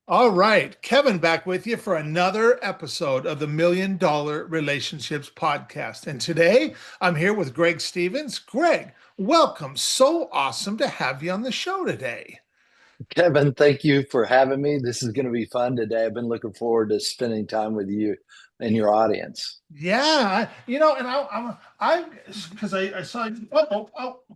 All right, Kevin back with you for another episode of the $1 Million Relationships Podcast. And today I'm here with Greg Stevens. Greg, welcome. So awesome to have you on the show today. Kevin, thank you for having me. This is going to be fun today. I've been looking forward to spending time with you and your audience. Yeah, and because I saw,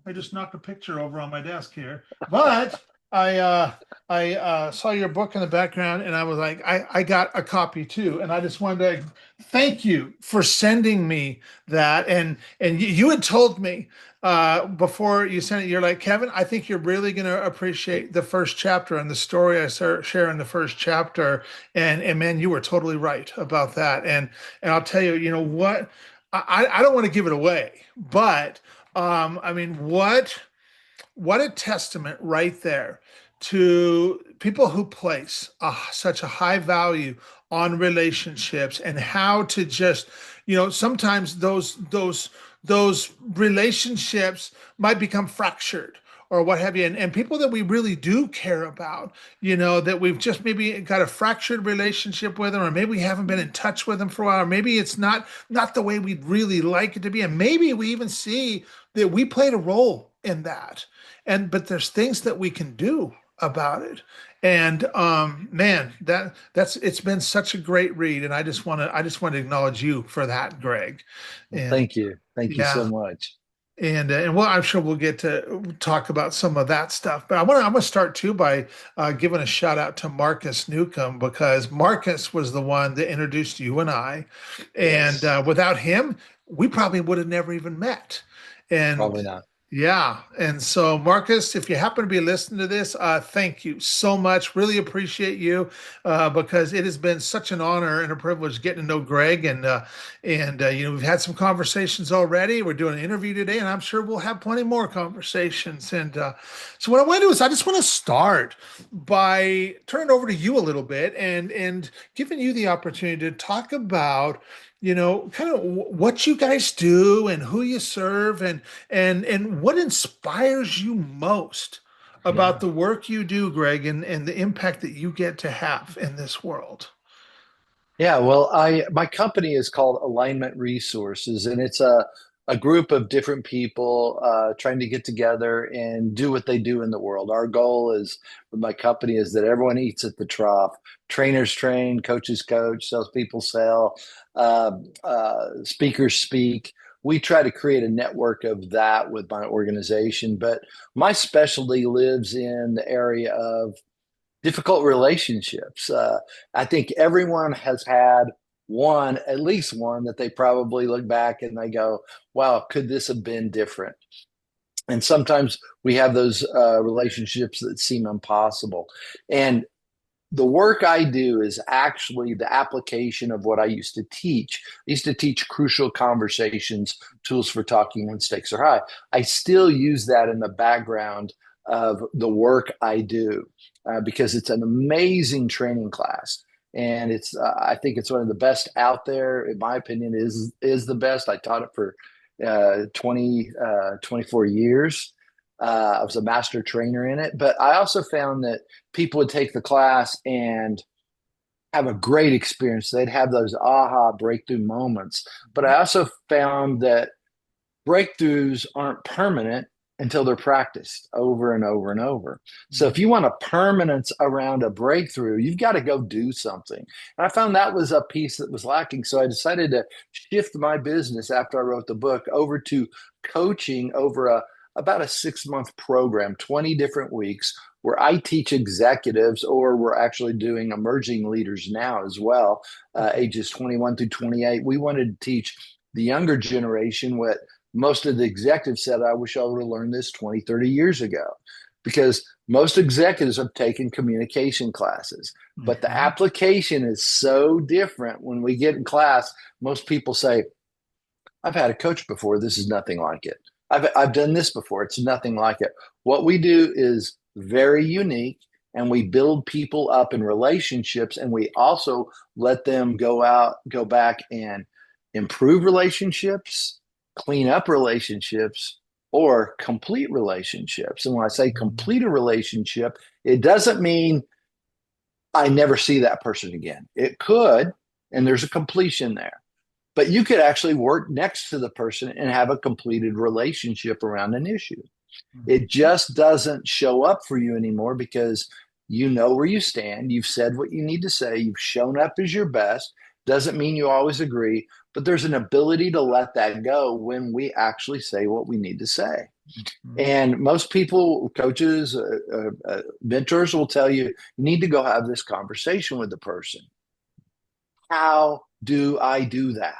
I just knocked a picture over on my desk here. But I saw your book in the background, and I was like, I got a copy too, and I just wanted to thank you for sending me that. And you had told me before you sent it, you're like, Kevin, I think you're really going to appreciate the first chapter and the story share in the first chapter. And man, you were totally right about that. And I'll tell you, you know what? I don't want to give it away, but I mean, what a testament right there to people who place such a high value on relationships and how to just, sometimes those relationships might become fractured or what have you. And people that we really do care about, that we've just maybe got a fractured relationship with them, or maybe we haven't been in touch with them for a while, or maybe it's not the way we'd really like it to be. And maybe we even see that we played a role in that. But there's things that we can do about it. And man, that's it's been such a great read. And I just want to acknowledge you for that, Greg. Well, And thank you. Thank you so yeah. much. And well, I'm sure we'll get to talk about some of that stuff. But I'm gonna start too by giving a shout out to Marcus Newcomb, because Marcus was the one that introduced you and I, and Yes, without him, we probably would have never even met. And probably not. yeah, and so Marcus, if you happen to be listening to this, thank you so much. Really appreciate you, because it has been such an honor and a privilege getting to know Greg, and we've had some conversations already. We're doing an interview today, and I'm sure we'll have plenty more conversations. And so what I want to do is I just want to start by turning over to you a little bit and giving you the opportunity to talk about kind of what you guys do and who you serve and what inspires you most about Yeah. the work you do, Greg, and the impact that you get to have in this world. Yeah, well, I my company is called Alignment Resources, and it's a group of different people trying to get together and do what they do in the world. Our goal is with my company is that everyone eats at the trough. Trainers train, coaches coach, salespeople sell, speakers speak. We try to create a network of that with my organization, but my specialty lives in the area of difficult relationships. I think everyone has had one, at least one, that they probably look back and they go, wow, could this have been different? And sometimes we have those relationships that seem impossible. And the work I do is actually the application of what I used to teach. I used to teach crucial conversations, tools for talking when stakes are high. I still use that in the background of the work I do because it's an amazing training class. And it's, I think it's one of the best out there. In my opinion, is the best. I taught it for 24 years. I was a master trainer in it, but I also found that people would take the class and have a great experience. They'd have those aha breakthrough moments. But I also found that breakthroughs aren't permanent until they're practiced over and over and over. So if you want a permanence around a breakthrough, you've got to go do something. And I found that was a piece that was lacking. So I decided to shift my business after I wrote the book over to coaching over about a 6 month program, 20 different weeks, where I teach executives, or we're actually doing emerging leaders now as well, ages 21 through 28. We wanted to teach the younger generation what most of the executives said, I wish I would have learned this 20, 30 years ago. Because most executives have taken communication classes, but the Mhm. application is so different. When we get in class, most people say, I've had a coach before. This is nothing like it. I've done this before. It's nothing like it. What we do is very unique, and we build people up in relationships, and we also let them go back and improve relationships, clean up relationships, or complete relationships. And when I say complete a relationship, it doesn't mean I never see that person again. It could, and there's a completion there. But you could actually work next to the person and have a completed relationship around an issue. It just doesn't show up for you anymore because you know where you stand. You've said what you need to say. You've shown up as your best. Doesn't mean you always agree, but there's an ability to let that go when we actually say what we need to say. Mhm. And most people, coaches, mentors will tell you, you need to go have this conversation with the person. How do I do that?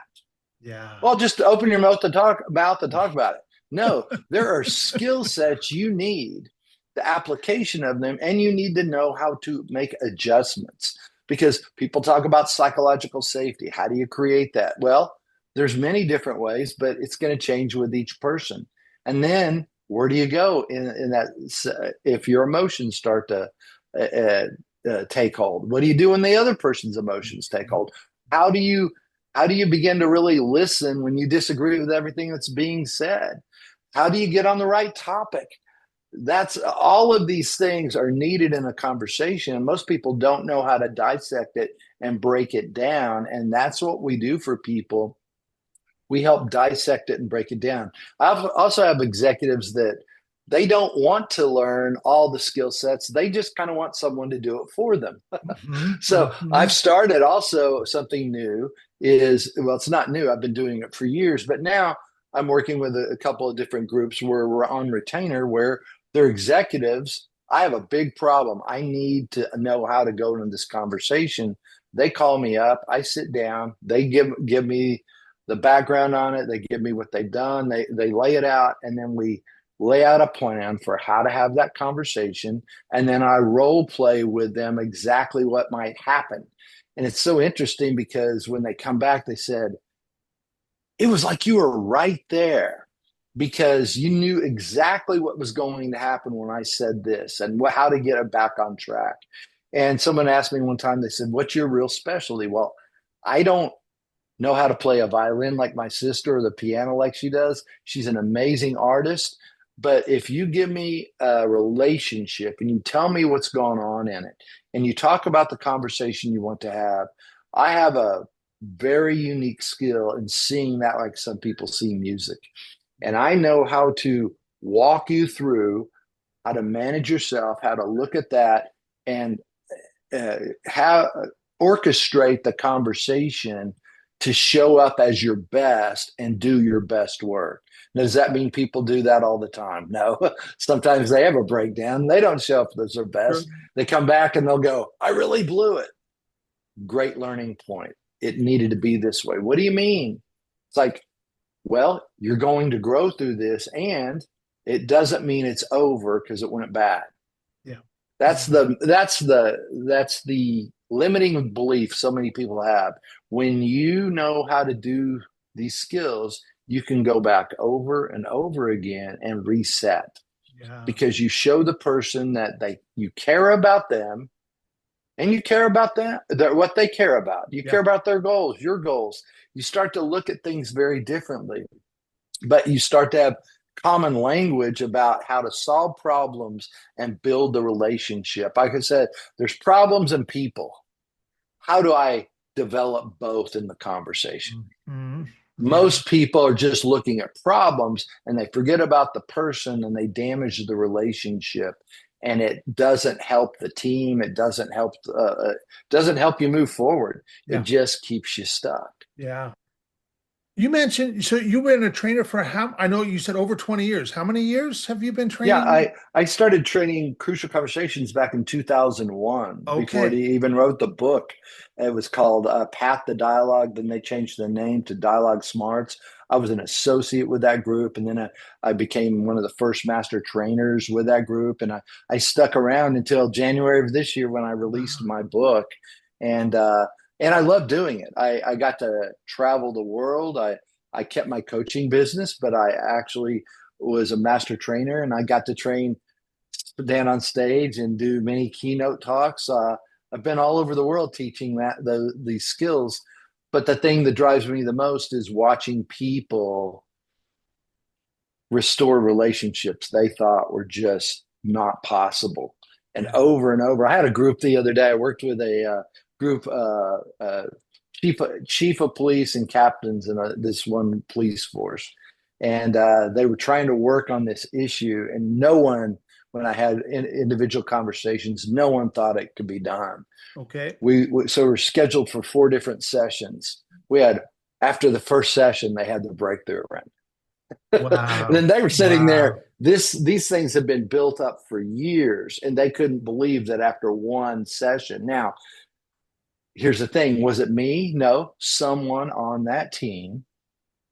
Yeah. Well, just open your mouth to talk about it. No, there are skill sets you need, the application of them, and you need to know how to make adjustments because people talk about psychological safety. How do you create that? Well, there's many different ways, but it's going to change with each person. And then where do you go in that if your emotions start to take hold? What do you do when the other person's emotions take hold? How do you how do you begin to really listen when you disagree with everything that's being said? How do you get on the right topic? That's all of these things are needed in a conversation. And most people don't know how to dissect it and break it down. And that's what we do for people. We help dissect it and break it down. I also have executives that they don't want to learn all the skill sets. They just kind of want someone to do it for them. Mhm. So I've Mhm. started also something new is, well, it's not new. I've been doing it for years, but now I'm working with a couple of different groups where we're on retainer where they're executives. I have a big problem. I need to know how to go into this conversation. They call me up. I sit down. They give me the background on it. They give me what they've done. They lay it out, and then we lay out a plan for how to have that conversation. And then I role play with them exactly what might happen. And it's so interesting because when they come back, they said, it was like you were right there because you knew exactly what was going to happen when I said this and how to get it back on track. And someone asked me one time, they said, what's your real specialty? Well, I don't know how to play a violin like my sister or the piano like she does. She's an amazing artist. But if you give me a relationship and you tell me what's going on in it and you talk about the conversation you want to have, I have a very unique skill in seeing that like some people see music. And I know how to walk you through how to manage yourself, how to look at that and how orchestrate the conversation to show up as your best and do your best work. Now, does that mean people do that all the time? No. Sometimes they have a breakdown. They don't show up as their Sure. best. They come back and they'll go, I really blew it. Great learning point. It needed to be this way. What do you mean? It's like, well, you're going to grow through this and it doesn't mean it's over because it went bad. Yeah. That's the limiting belief so many people have. When you know how to do these skills, you can go back over and over again and reset Yeah. because you show the person that you care about them and you care about them, what they care about. You Yeah. care about their goals, your goals. You start to look at things very differently, but you start to have common language about how to solve problems and build the relationship. Like I said, there's problems and people. How do I develop both in the conversation? Mhm. Yeah. Most people are just looking at problems and they forget about the person and they damage the relationship and it doesn't help the team. It doesn't help you move forward. It Yeah. just keeps you stuck. Yeah. You mentioned, so you've been a trainer for how, I know you said over 20 years. How many years have you been Yeah, training? I started training Crucial Conversations back in 2001 before Okay. he even wrote the book. It was called Path to Dialogue. Then they changed the name to Dialogue Smarts. I was an associate with that group, and then I became one of the first master trainers with that group. And I stuck around until January of this year when I released Wow. my book. And and I love doing it. I got to travel the world. I kept my coaching business, but I actually was a master trainer and I got to train Dan on stage and do many keynote talks. I've been all over the world teaching these skills. But the thing that drives me the most is watching people restore relationships they thought were just not possible. and Yeah. over and over. I had a group the other day. I worked with a group, chief of police and captains in this one police force, and they were trying to work on this issue, and no one, when I had individual conversations, no one thought it could be done. Okay. So we're scheduled for 4 different sessions. We had After the first session, they had the breakthrough around. And Wow. then they were sitting Wow. there. These things have been built up for years, and they couldn't believe that after one session. Now, here's the thing: was it me? No, someone on that team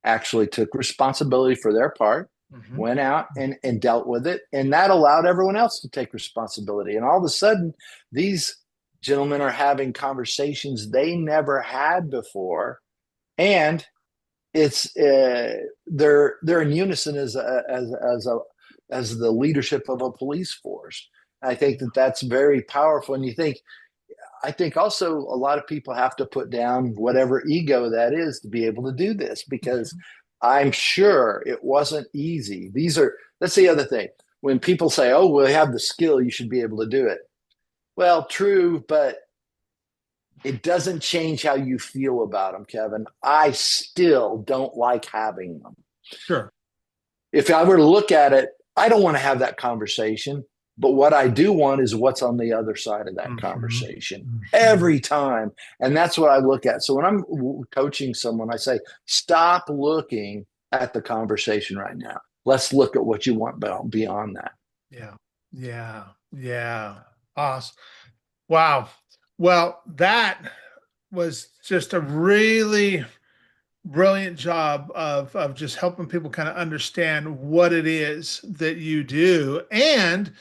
actually took responsibility for their part, Hmm. went out and dealt with it, and that allowed everyone else to take responsibility. And all of a sudden, these gentlemen are having conversations they never had before, and it's they're in unison as the leadership of a police force. I think that that's very powerful. And I think also a lot of people have to put down whatever ego that is to be able to do this, because I'm sure it wasn't easy. That's the other thing. When people say, "Oh, well, you have the skill, you should be able to do it." Well, true, but it doesn't change how you feel about them, Kevin. I still don't like having them. Sure. If I were to look at it, I don't want to have that conversation. But what I do want is what's on the other side of that Hmm. conversation Hmm. every time. And that's what I look at. So when I'm coaching someone, I say, stop looking at the conversation right now. Let's look at what you want beyond that. Yeah. Yeah. Yeah. Awesome. Wow. Well, that was just a really brilliant job of just helping people kind of understand what it is that you do and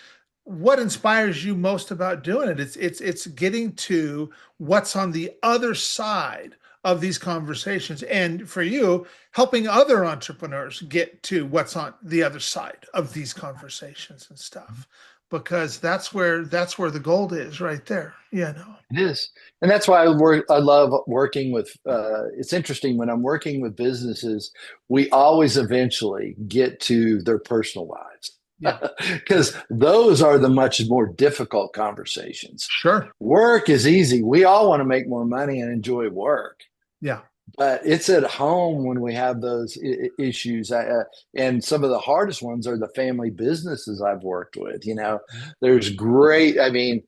what inspires you most about doing it. It's getting to what's on the other side of these conversations, and for you, helping other entrepreneurs get to what's on the other side of these conversations and stuff, because that's where the gold is right there. It is. And that's why I love working with, it's interesting when I'm working with businesses, we always eventually get to their personal lives Yeah. Yeah. because those are the much more difficult conversations. Sure. Work is easy. We all want to make more money and enjoy work, Yeah. but it's at home when we have those issues. And some of the hardest ones are the family businesses I've worked with. There's great, I mean,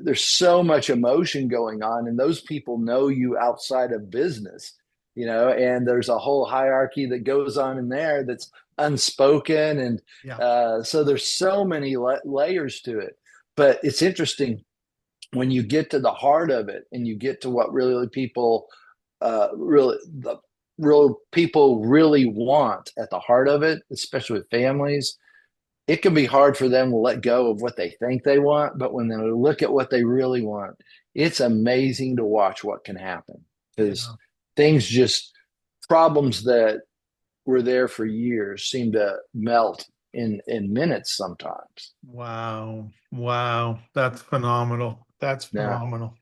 there's so much emotion going on, and those people know you outside of business, and there's a whole hierarchy that goes on in there that's unspoken. And Yeah. so there's so many layers to it. But it's interesting when you get to the heart of it and you get to what really people really the real people really want at the heart of it, especially with families. It can be hard for them to let go of what they think they want, but when they look at what they really want, it's amazing to watch what can happen, because Yeah. things just problems that were there for years seem to melt in minutes sometimes. Wow. Wow. That's phenomenal. That's Yeah. phenomenal.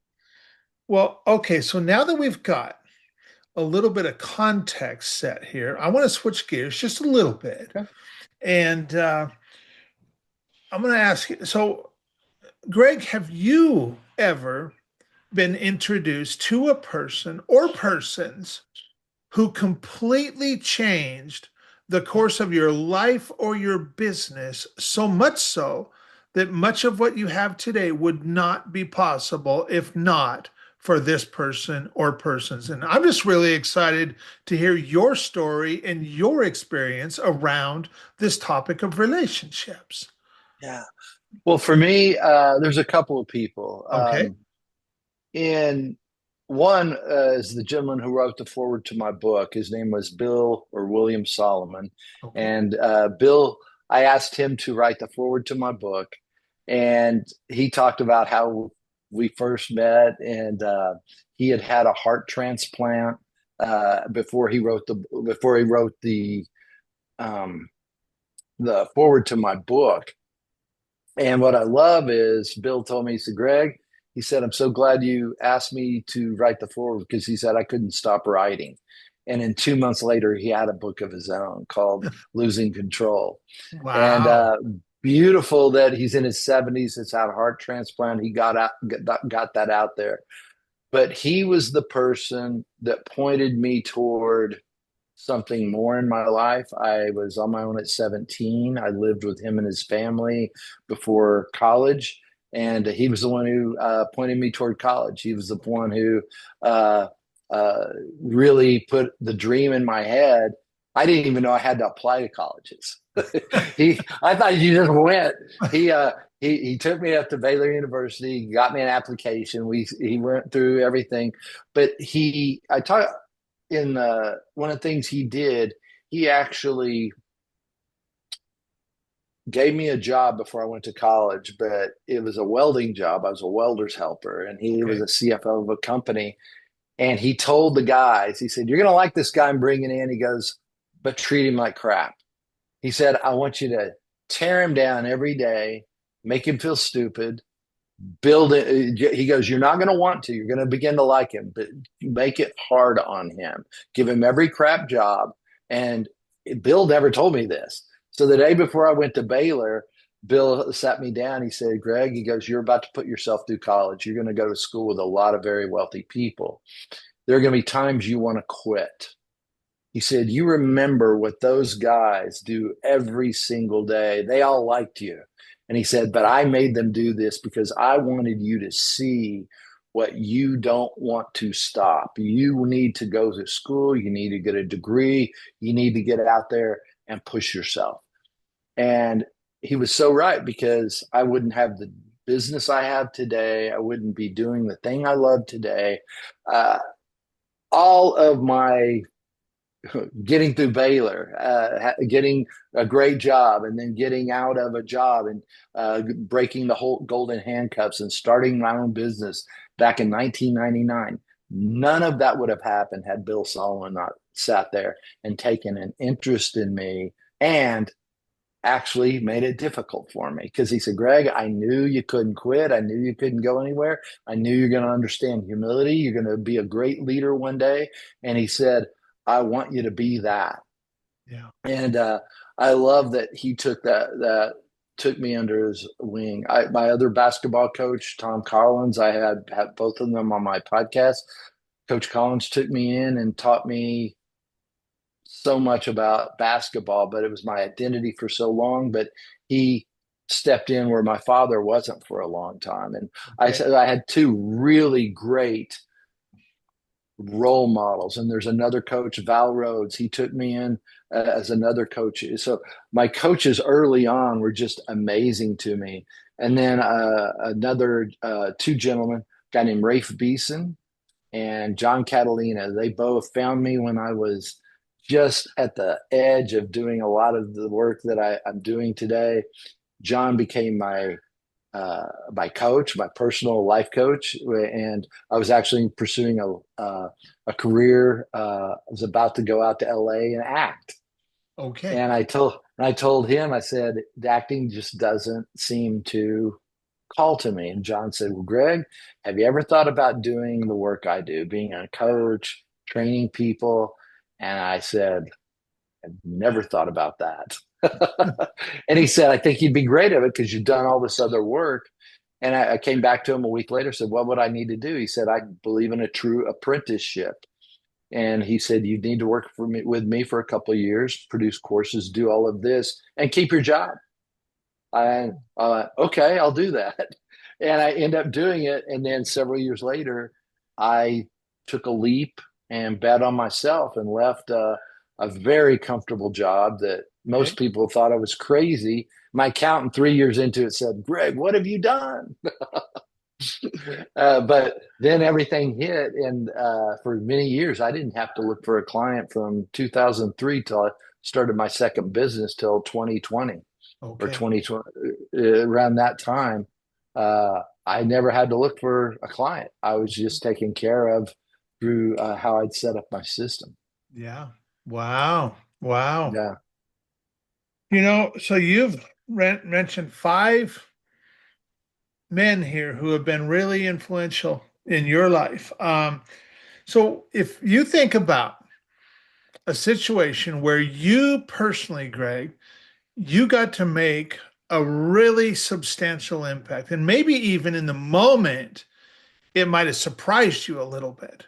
Well, okay. So now that we've got a little bit of context set here, I want to switch gears just a little bit. Okay. And I'm going to ask you, so, Greg, have you ever been introduced to a person or persons who completely changed the course of your life or your business, so much so that much of what you have today would not be possible if not for this person or persons? And I'm just really excited to hear your story and your experience around this topic of relationships. Yeah. Well, for me, there's a couple of people. Okay. And one is the gentleman who wrote the forward to my book. His name was Bill or William Solomon. Okay. And Bill, I asked him to write the forward to my book. And he talked about how we first met, and he had had a heart transplant before he wrote um, the forward to my book. And what I love is Bill told me, he said, Greg, he said, I'm so glad you asked me to write the forward, because he said I couldn't stop writing. And then 2 months later, he had a book of his own called Losing Control. And Wow. beautiful that he's in his 70s. It's had a heart transplant. He got that out there. But he was the person that pointed me toward something more in my life. I was on my own at 17. I lived with him and his family before college. And he was the one who pointed me toward college. He was the one who uh, uh, really put the dream in my head. I didn't even know I had to apply to colleges. I thought you just went. He, uh, he took me up to Baylor University, got me an application. He went through everything, but I taught in one of the things he did, he actually gave me a job before I went to college, but it was a welding job. I was a welder's helper, and he was Okay. a CFO of a company. And he told the guys, he said, "You're going to like this guy I'm bringing in." He goes, "But treat him like crap." He said, "I want you to tear him down every day, make him feel stupid, build it." He goes, "You're not going to want to. You're going to begin to like him, but make it hard on him. Give him every crap job." And Bill never told me this. So the day before I went to Baylor, Bill sat me down. He said, "Greg," he goes, "you're about to put yourself through college. You're going to go to school with a lot of very wealthy people. There are going to be times you want to quit." He said, "You remember what those guys do every single day. They all liked you." And he said, "But I made them do this because I wanted you to see what you don't want to stop. You need to go to school. You need to get a degree. You need to get out there and push yourself." And he was so right, because I wouldn't have the business I have today. I wouldn't be doing the thing I love today. Uh, all of my getting through Baylor, getting a great job, and then getting out of a job and breaking the whole golden handcuffs and starting my own business back in 1999. None of that would have happened had Bill Solomon not sat there and taken an interest in me, and actually made it difficult for me, because he said, "Greg, I knew you couldn't quit. I knew you couldn't go anywhere. I knew you're going to understand humility. You're going to be a great leader one day." And he said, "I want you to be that." Yeah. And I love that he took me under his wing. My other basketball coach, Tom Collins, I had both of them on my podcast. Coach Collins took me in and taught me so much about basketball, but it was my identity for so long. But he stepped in where my father wasn't for a long time. And I Okay. said I had two really great role models. And there's another coach, Val Rhodes. He took me in as another coach. So my coaches early on were just amazing to me. And then another two gentlemen, a guy named Rafe Beeson and John Catalina. They both found me when I was just at the edge of doing a lot of the work that I'm doing today. John became my coach, my personal life coach, and I was actually pursuing a career. I was about to go out to LA and act, Okay. and I told him, I said, "The acting just doesn't seem to call to me." And John said, "Well, Greg, have you ever thought about doing the work I do, being a coach, training people?" And I said, "I've never thought about that." And he said, "I think you'd be great at it because you've done all this other work." And I came back to him a week later, said, "What would I need to do?" He said, "I believe in a true apprenticeship." And he said, "You need to work with me for a couple of years, produce courses, do all of this, and keep your job." Okay, I'll do that. And I end up doing it. And then several years later, I took a leap and bet on myself and left a very comfortable job that Okay. most people thought I was crazy. My accountant, 3 years into it, said, "Greg, what have you done?" But then everything hit. And for many years, I didn't have to look for a client from 2003 till I started my second business till 2020 or Okay. 2020, around that time. I never had to look for a client. I was just taken care of through how I'd set up my system. Yeah. Wow. Wow. Yeah. So you've mentioned five men here who have been really influential in your life. So if you think about a situation where you personally, Greg, you got to make a really substantial impact. And maybe even in the moment, it might have surprised you a little bit.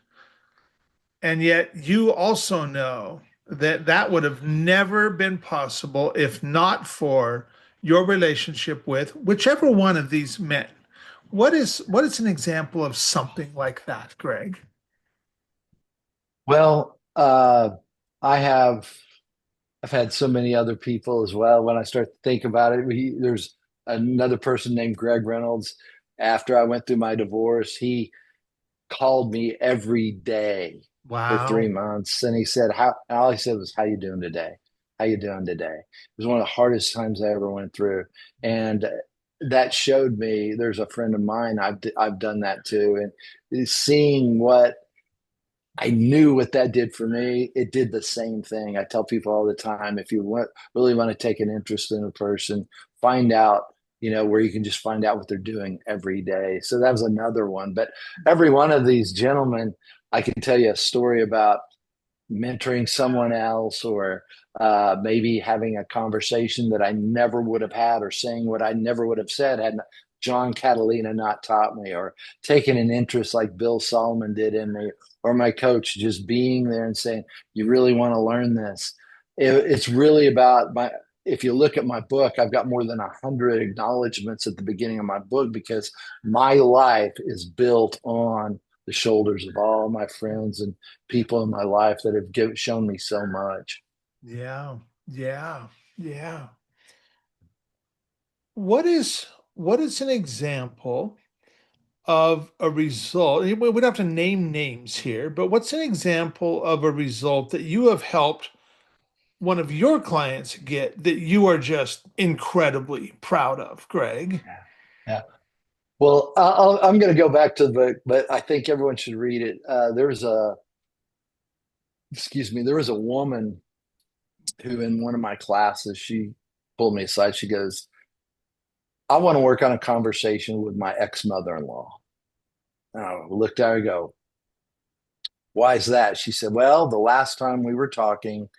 And yet you also know that that would have never been possible if not for your relationship with whichever one of these men. What is an example of something like that, Greg? Well, I have I've had so many other people as well. When I start to think about it, there's another person named Greg Reynolds. After I went through my divorce, he called me every day for three Wow. months, and he said, "How?" All he said was, "How you doing today? How you doing today?" It was one of the hardest times I ever went through, and that showed me. There's a friend of mine. I've done that too, and seeing what I knew what that did for me. It did the same thing. I tell people all the time, if you really want to take an interest in a person, find out, where you can just find out what they're doing every day. So that was another one. But every one of these gentlemen, I can tell you a story about mentoring someone else, or maybe having a conversation that I never would have had, or saying what I never would have said had John Catalina not taught me, or taking an interest like Bill Solomon did in me, or my coach just being there and saying, "You really want to learn this." It's really about my. If you look at my book, I've got more than 100 acknowledgments at the beginning of my book, because my life is built on the shoulders of all my friends and people in my life that have shown me so much. Yeah. Yeah. Yeah. What is an example of a result? We don't have to name names here, but what's an example of a result that you have helped one of your clients get that you are just incredibly proud of, Greg? Yeah. Well, I'm going to go back to the book, but I think everyone should read it. There was a woman who, in one of my classes, she pulled me aside. She goes, "I want to work on a conversation with my ex mother-in-law." And I looked at her and go, "Why is that?" She said, "Well, the last time we were talking,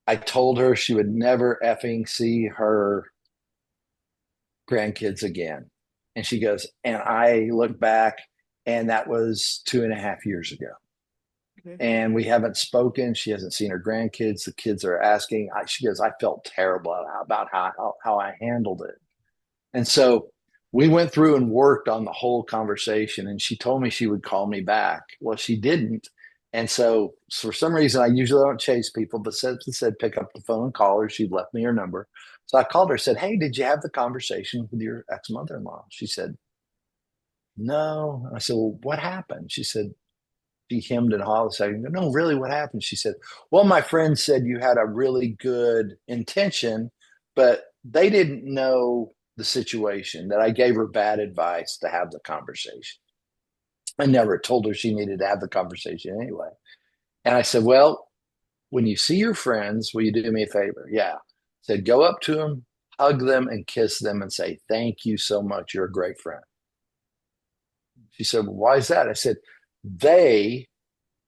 I told her she would never effing see her grandkids again." And she goes, "And I look back, and that was 2.5 years ago. Okay. And we haven't spoken. She hasn't seen her grandkids. The kids are asking." She goes, "I felt terrible about how I handled it." And so we went through and worked on the whole conversation. And she told me she would call me back. Well, she didn't. And so for some reason, I usually don't chase people, but said pick up the phone and call her. She'd left me her number. So I called her, said, "Hey, did you have the conversation with your ex mother in law?" She said, "No." I said, "Well, what happened?" She said, she hemmed and hawed a second. "No, really, what happened?" She said, "Well, my friend said you had a really good intention, but they didn't know the situation, that I gave her bad advice to have the conversation. I never told her she needed to have the conversation anyway." And I said, "Well, when you see your friends, will you do me a favor?" "Yeah." I said, "Go up to them, hug them, and kiss them and say, 'Thank you so much. You're a great friend.'" She said, "Well, why is that?" I said, "They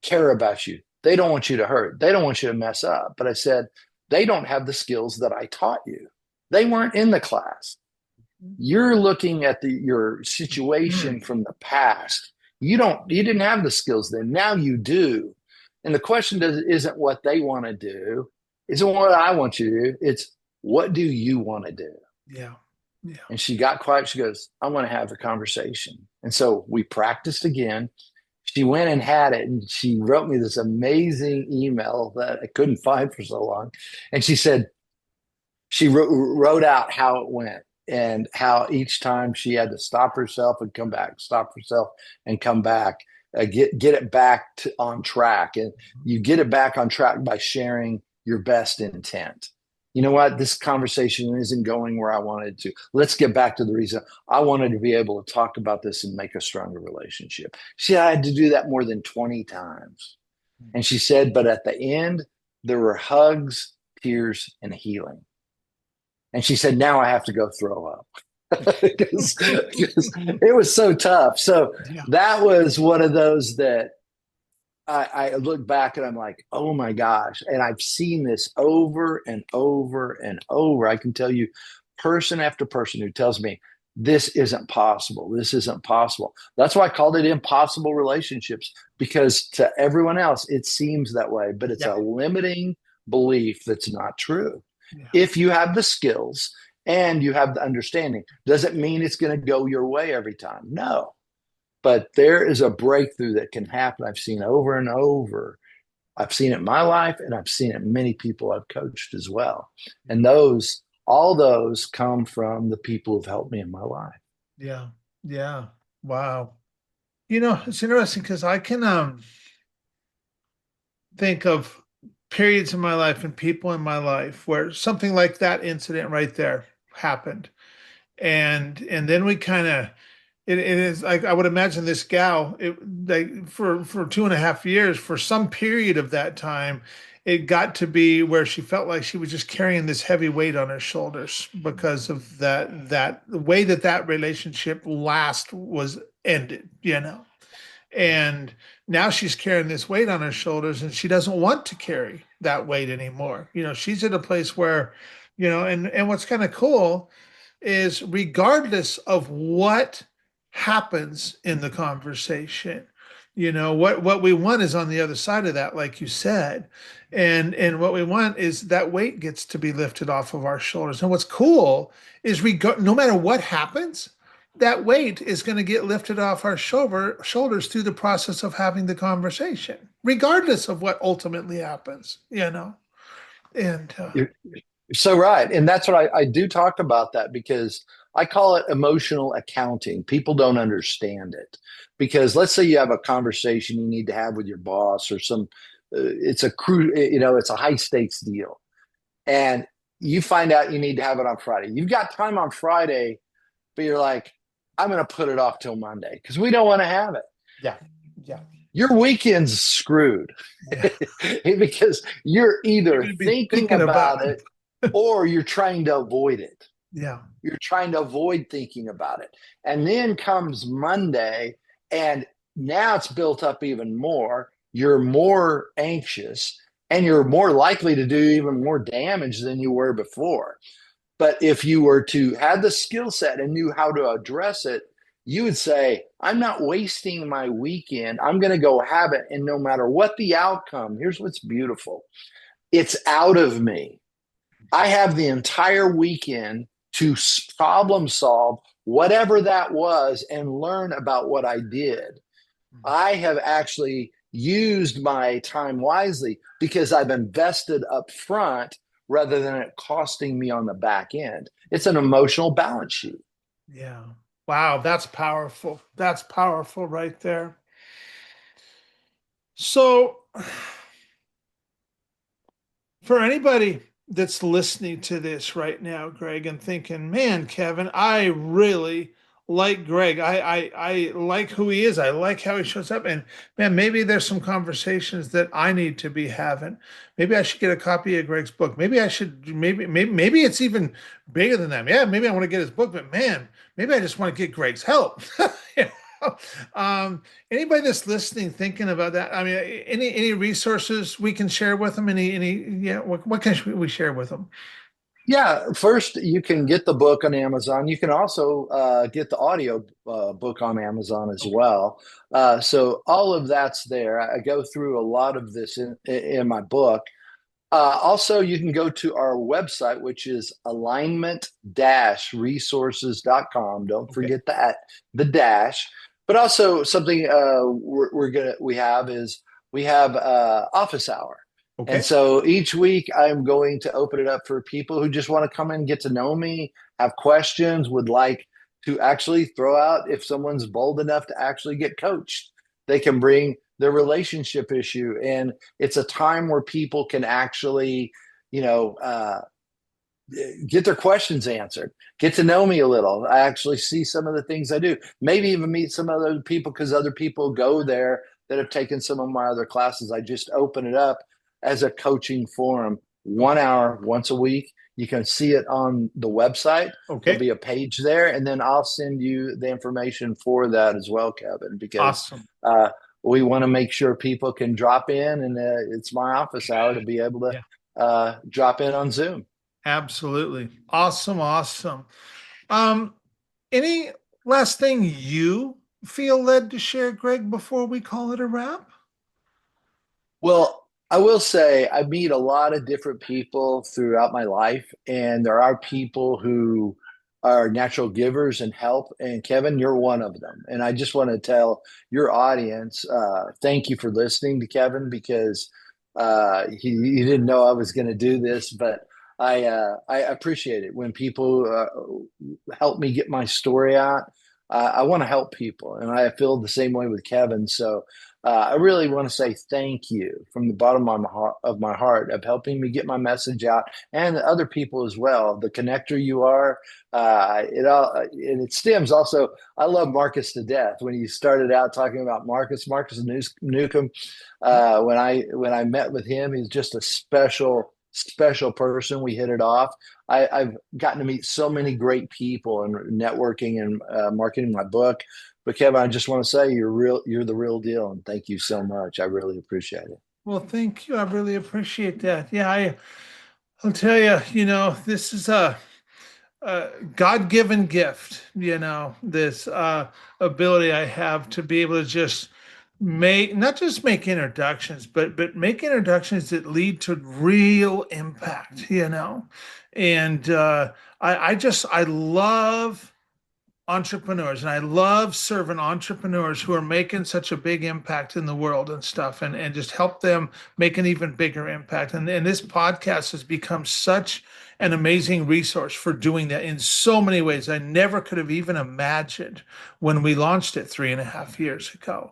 care about you. They don't want you to hurt. They don't want you to mess up." But I said, "They don't have the skills that I taught you. They weren't in the class. You're looking at your situation from the past. You didn't have the skills then. Now you do. And the question isn't what they want to do, isn't what I want you to do. It's, what do you want to do?" Yeah. Yeah. And she got quiet. She goes, "I want to have the conversation." And so we practiced again. She went and had it, and she wrote me this amazing email that I couldn't find for so long. And she said, she wrote out how it went, and how each time she had to stop herself and come back, stop herself and come back, get it back on track. And you get it back on track by sharing your best intent. You know what? This conversation isn't going where I wanted to. Let's get back to the reason I wanted to be able to talk about this and make a stronger relationship. She had to do that more than 20 times. And she said, but at the end, there were hugs, tears, and healing. And she said, "Now I have to go throw up." because it was so tough. So Yeah. that was one of those that I look back and I'm like, oh my gosh. And I've seen this over and over and over. I can tell you person after person who tells me this isn't possible. This isn't possible. That's why I called it impossible relationships, because to everyone else, it seems that way, but it's Yeah. a limiting belief that's not true. Yeah. If you have the skills and you have the understanding, does it mean it's going to go your way every time? No. But there is a breakthrough that can happen. I've seen over and over. I've seen it in my life, and I've seen it in many people I've coached as well. And all those come from the people who've helped me in my life. Yeah. Yeah. Wow. It's interesting because I can think of periods in my life and people in my life where something like that incident right there happened. And then we kind of it is like I would imagine this gal like for 2.5 years, for some period of that time, it got to be where she felt like she was just carrying this heavy weight on her shoulders because of that the way that relationship last was ended. And now she's carrying this weight on her shoulders and she doesn't want to carry that weight anymore. She's at a place where, and what's kind of cool is regardless of what happens in the conversation, what we want is on the other side of that, like you said. And what we want is that weight gets to be lifted off of our shoulders. And what's cool is no matter what happens, that weight is going to get lifted off our shoulders through the process of having the conversation, regardless of what ultimately happens. And You're so right. And that's what I do talk about that, because I call it emotional accounting. People don't understand it, because let's say you have a conversation you need to have with your boss or it's it's a high stakes deal, and you find out you need to have it on Friday. You've got time on Friday, but you're like, I'm going to put it off till Monday because we don't want to have it. yeah, yeah, Your weekend's screwed yeah. because you're You're either going to be thinking thinking about, about it or you're trying to avoid it. yeah, You're trying to avoid thinking about it. And then comes Monday, and now it's built up even more. You're more anxious, and you're more likely to do even more damage than you were before. But if you were to have the skill set and knew how to address it, you would say, I'm not wasting my weekend. I'm going to go have it. And no matter what the outcome, here's what's beautiful, it's out of me. I have the entire weekend to problem solve whatever that was and learn about what I did. I have actually used my time wisely because I've invested up front rather than it costing me on the back end. It's an emotional balance sheet. yeah. Wow, that's powerful. That's powerful right there. So, for anybody that's listening to this right now, Greg, and thinking, man, Kevin, I really like Greg. I like who he is. I like how he shows up. And man, maybe there's some conversations that I need to be having. Maybe I should get a copy of Greg's book. Maybe it's even bigger than that. Yeah, maybe I want to get his book, but man, maybe I just want to get Greg's help. You know? Anybody that's listening, thinking about that, I mean, any resources we can share with them? Yeah, what can we share with them? Yeah, first you can get the book on Amazon. You can also get the audio book on Amazon as Okay. well. So all of that's there. I go through a lot of this in my book. Also, you can go to our website, which is alignment-resources.com. Don't Okay. forget the dash. But also something we have office hour. And Okay. so each week I'm going to open it up for people who just want to come in and get to know me, have questions, would like to actually throw out, if someone's bold enough to actually get coached, they can bring their relationship issue. And it's a time where people can actually, you know, get their questions answered, get to know me a little. I actually see some of the things I do, maybe even meet some other people because other people go there that have taken some of my other classes. I just open it up as a coaching forum, 1 hour once a week. You can see it on the website. There'll Okay. be a page there, and then I'll send you the information for that as well, Kevin, because Awesome. uh, we want to make sure people can drop in, and it's my office hour to be able to Yeah. drop in on Zoom. Absolutely. Awesome. Awesome. Um, any last thing you feel led to share, Greg, before we call it a wrap? Well, I will say I meet a lot of different people throughout my life, and there are people who are natural givers and help. And Kevin, you're one of them. And I just want to tell your audience, thank you for listening to Kevin because he didn't know I was going to do this, but I appreciate it when people help me get my story out. I want to help people, and I feel the same way with Kevin. So I really want to say thank you from the bottom of my heart of helping me get my message out and other people as well. The connector you are, it all and it stems also. I love Marcus to death. When you started out talking about Marcus Newcomb, when I met with him, he's just a special person. We hit it off. I've gotten to meet so many great people and networking and marketing my book. But Kevin, I just want to say you're the real deal, and thank you so much. I really appreciate it. Well, thank you. I really appreciate that. Yeah, I'll tell you, this is a God-given gift, this ability I have to be able to just not just make introductions, but make introductions that lead to real impact. And I love entrepreneurs and I love serving entrepreneurs who are making such a big impact in the world and stuff and just help them make an even bigger impact. And this podcast has become such an amazing resource for doing that in so many ways. I never could have even imagined when we launched it 3.5 years ago.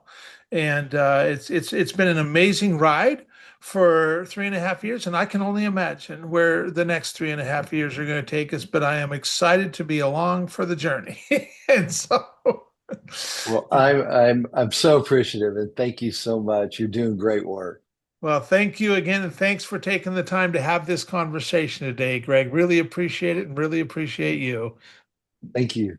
And it's been an amazing ride for 3.5 years, and I can only imagine where the next 3.5 years are going to take us. But I am excited to be along for the journey, and so Well, I'm so appreciative, and thank you so much. You're doing great work. well, thank you again, and thanks for taking the time to have this conversation today, Greg. Really appreciate it, and really appreciate you. Thank you.